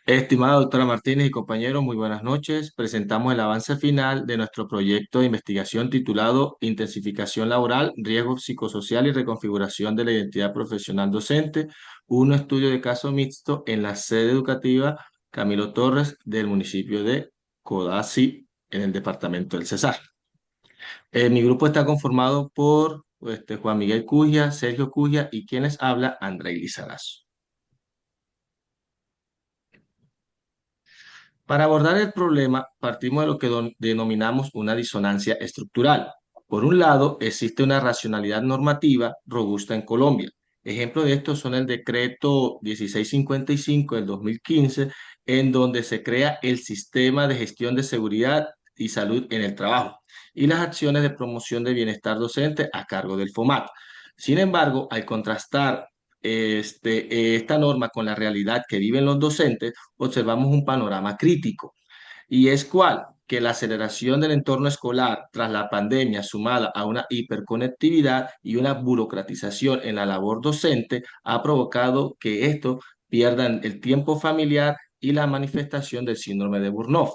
Estimada doctora Martínez y compañeros, muy buenas noches. Presentamos el avance final de nuestro proyecto de investigación titulado Intensificación laboral, riesgo psicosocial y reconfiguración de la identidad profesional docente, un estudio de caso mixto en la sede educativa Camilo Torres del municipio de Codazzi, en el departamento del Cesar. Mi grupo está conformado por Juan Miguel Cujia, Sergio Cujia y quien les habla, André Lizarazo. Para abordar el problema, partimos de lo que denominamos una disonancia estructural. Por un lado, existe una racionalidad normativa robusta en Colombia. Ejemplo de esto son el decreto 1655 del 2015, en donde se crea el sistema de gestión de seguridad y salud en el trabajo y las acciones de promoción de bienestar docente a cargo del FOMAT. Sin embargo, al contrastar esta norma con la realidad que viven los docentes, observamos un panorama crítico. ¿Y es cuál? Que la aceleración del entorno escolar tras la pandemia, sumada a una hiperconectividad y una burocratización en la labor docente, ha provocado que estos pierdan el tiempo familiar y la manifestación del síndrome de Burnout.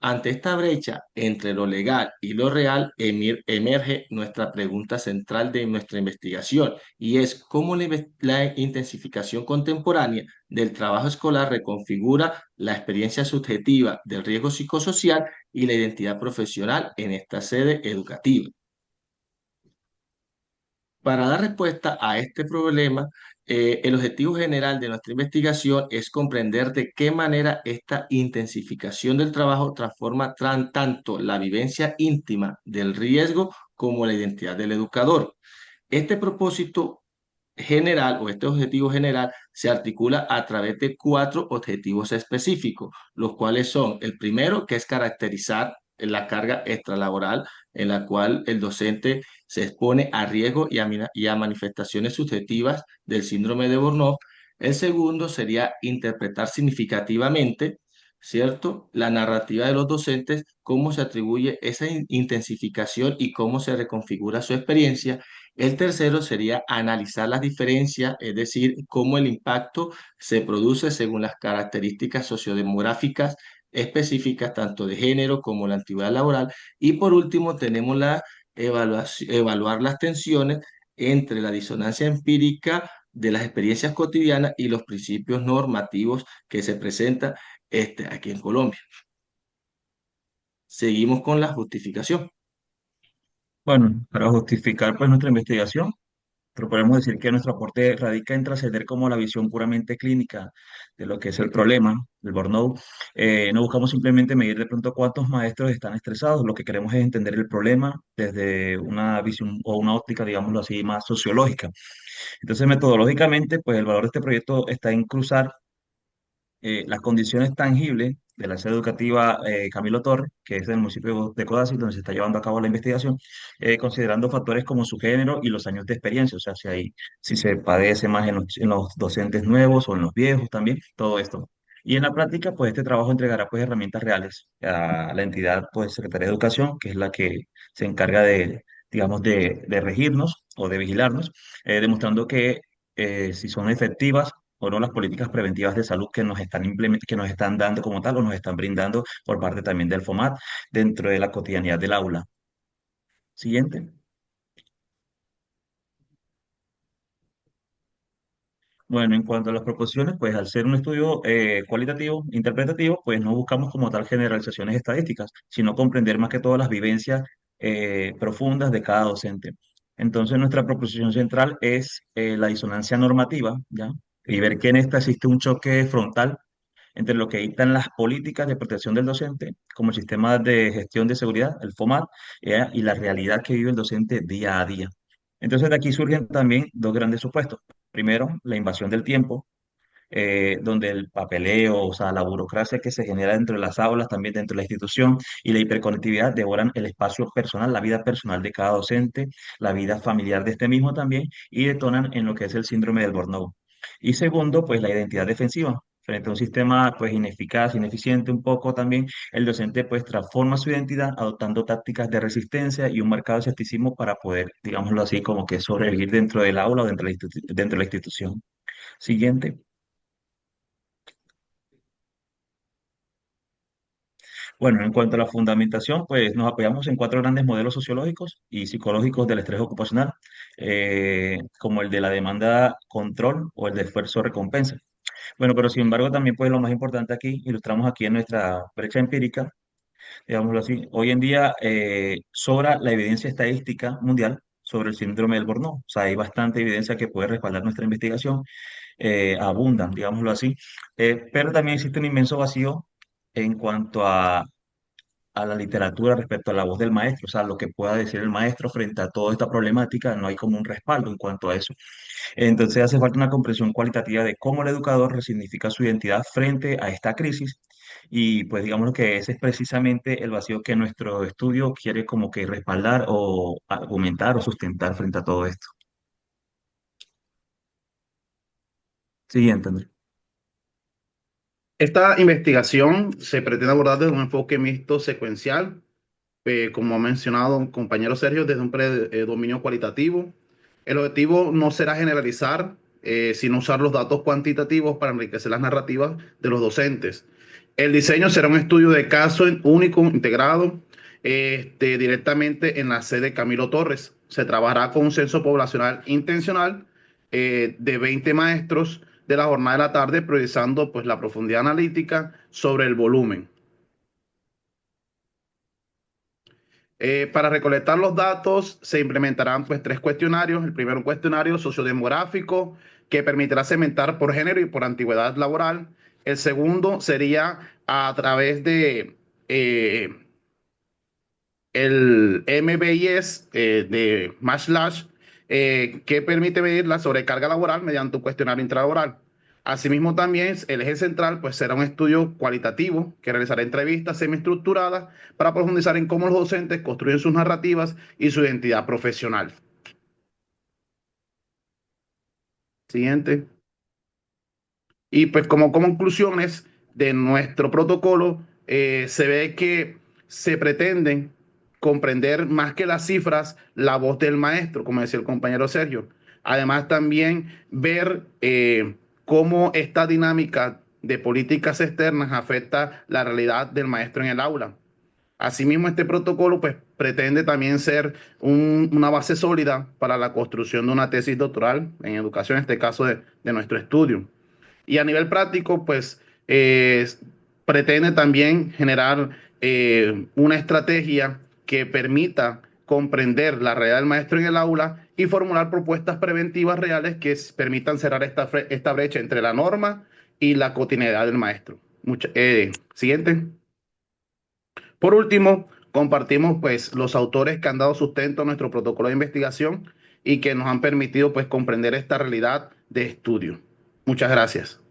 Ante esta brecha entre lo legal y lo real, emerge nuestra pregunta central de nuestra investigación y es cómo la intensificación contemporánea del trabajo escolar reconfigura la experiencia subjetiva del riesgo psicosocial y la identidad profesional en esta sede educativa. Para dar respuesta a este problema, el objetivo general de nuestra investigación es comprender de qué manera esta intensificación del trabajo transforma tanto la vivencia íntima del riesgo como la identidad del educador. Este propósito general o este objetivo general se articula a través de cuatro objetivos específicos, los cuales son el primero, que es caracterizar la carga extralaboral en la cual el docente se expone a riesgo y a manifestaciones subjetivas del síndrome de Burnout. El segundo sería interpretar significativamente, ¿cierto? La narrativa de los docentes, cómo se atribuye esa intensificación y cómo se reconfigura su experiencia. El tercero sería analizar las diferencias, es decir, cómo el impacto se produce según las características sociodemográficas específicas, tanto de género como la antigüedad laboral. Y por último, tenemos la evaluar las tensiones entre la disonancia empírica de las experiencias cotidianas y los principios normativos que se presentan aquí en Colombia. Seguimos con la justificación. Bueno, para justificar pues nuestra investigación, podemos decir que nuestro aporte radica en trascender como la visión puramente clínica de lo que es el problema del burnout. No buscamos simplemente medir de pronto cuántos maestros están estresados, lo que queremos es entender el problema desde una visión o una óptica, digámoslo así, más sociológica. Entonces, metodológicamente, pues el valor de este proyecto está en cruzar las condiciones tangibles de la sede educativa Camilo Torres, que es del municipio de Codazzi, donde se está llevando a cabo la investigación, considerando factores como su género y los años de experiencia, o sea, si se padece más en los docentes nuevos o en los viejos también, todo esto. Y en la práctica, pues este trabajo entregará pues herramientas reales a la entidad, pues Secretaría de Educación, que es la que se encarga de, digamos, de regirnos o de vigilarnos, demostrando que si son efectivas o no las políticas preventivas de salud que nos están que nos están dando como tal o nos están brindando por parte también del FOMAT dentro de la cotidianidad del aula. Siguiente. Bueno, en cuanto a las proposiciones, pues al ser un estudio cualitativo, interpretativo, pues no buscamos como tal generalizaciones estadísticas, sino comprender más que todas las vivencias profundas de cada docente. Entonces, nuestra proposición central es la disonancia normativa, ¿ya? Y ver que en esta existe un choque frontal entre lo que dictan las políticas de protección del docente, como el sistema de gestión de seguridad, el FOMAT, y la realidad que vive el docente día a día. Entonces, de aquí surgen también dos grandes supuestos. Primero, la invasión del tiempo, donde el papeleo, o sea, la burocracia que se genera dentro de las aulas, también dentro de la institución, y la hiperconectividad devoran el espacio personal, la vida personal de cada docente, la vida familiar de este mismo también, y detonan en lo que es el síndrome del burnout. Y segundo, pues la identidad defensiva. Frente a un sistema pues ineficaz, ineficiente un poco también, el docente pues transforma su identidad adoptando tácticas de resistencia y un marcado escepticismo para poder, digámoslo así, como que sobrevivir dentro del aula o dentro de la institución. Siguiente. Bueno, en cuanto a la fundamentación, pues nos apoyamos en cuatro grandes modelos sociológicos y psicológicos del estrés ocupacional, como el de la demanda control o el de esfuerzo recompensa. Bueno, pero sin embargo también pues lo más importante aquí, ilustramos aquí en nuestra brecha empírica, digámoslo así, hoy en día sobra la evidencia estadística mundial sobre el síndrome del Burnout. O sea, hay bastante evidencia que puede respaldar nuestra investigación, abundan, digámoslo así, pero también existe un inmenso vacío en cuanto a la literatura respecto a la voz del maestro, o sea, lo que pueda decir el maestro frente a toda esta problemática, no hay como un respaldo en cuanto a eso. Entonces hace falta una comprensión cualitativa de cómo el educador resignifica su identidad frente a esta crisis y pues digamos que ese es precisamente el vacío que nuestro estudio quiere como que respaldar o argumentar o sustentar frente a todo esto. Siguiente, Andrés. Esta investigación se pretende abordar desde un enfoque mixto secuencial, como ha mencionado un compañero Sergio, desde un predominio cualitativo. El objetivo no será generalizar, sino usar los datos cuantitativos para enriquecer las narrativas de los docentes. El diseño será un estudio de caso único, integrado, directamente en la sede Camilo Torres. Se trabajará con un censo poblacional intencional de 20 maestros de la jornada de la tarde, priorizando pues, la profundidad analítica sobre el volumen. Para recolectar los datos se implementarán pues tres cuestionarios. El primero, un cuestionario sociodemográfico que permitirá segmentar por género y por antigüedad laboral. El segundo sería a través de el MBIS de Mashlash, que permite medir la sobrecarga laboral mediante un cuestionario intralaboral. Asimismo, también el eje central pues, será un estudio cualitativo que realizará entrevistas semiestructuradas para profundizar en cómo los docentes construyen sus narrativas y su identidad profesional. Siguiente. Y pues como conclusiones de nuestro protocolo, se ve que se pretenden comprender más que las cifras la voz del maestro, como decía el compañero Sergio. Además también ver cómo esta dinámica de políticas externas afecta la realidad del maestro en el aula. Asimismo, este protocolo pues, pretende también ser una base sólida para la construcción de una tesis doctoral en educación, en este caso de nuestro estudio. Y a nivel práctico, pues pretende también generar una estrategia que permita comprender la realidad del maestro en el aula y formular propuestas preventivas reales que permitan cerrar esta brecha entre la norma y la cotidianidad del maestro. Siguiente. Por último, compartimos pues los autores que han dado sustento a nuestro protocolo de investigación y que nos han permitido pues comprender esta realidad de estudio. Muchas gracias.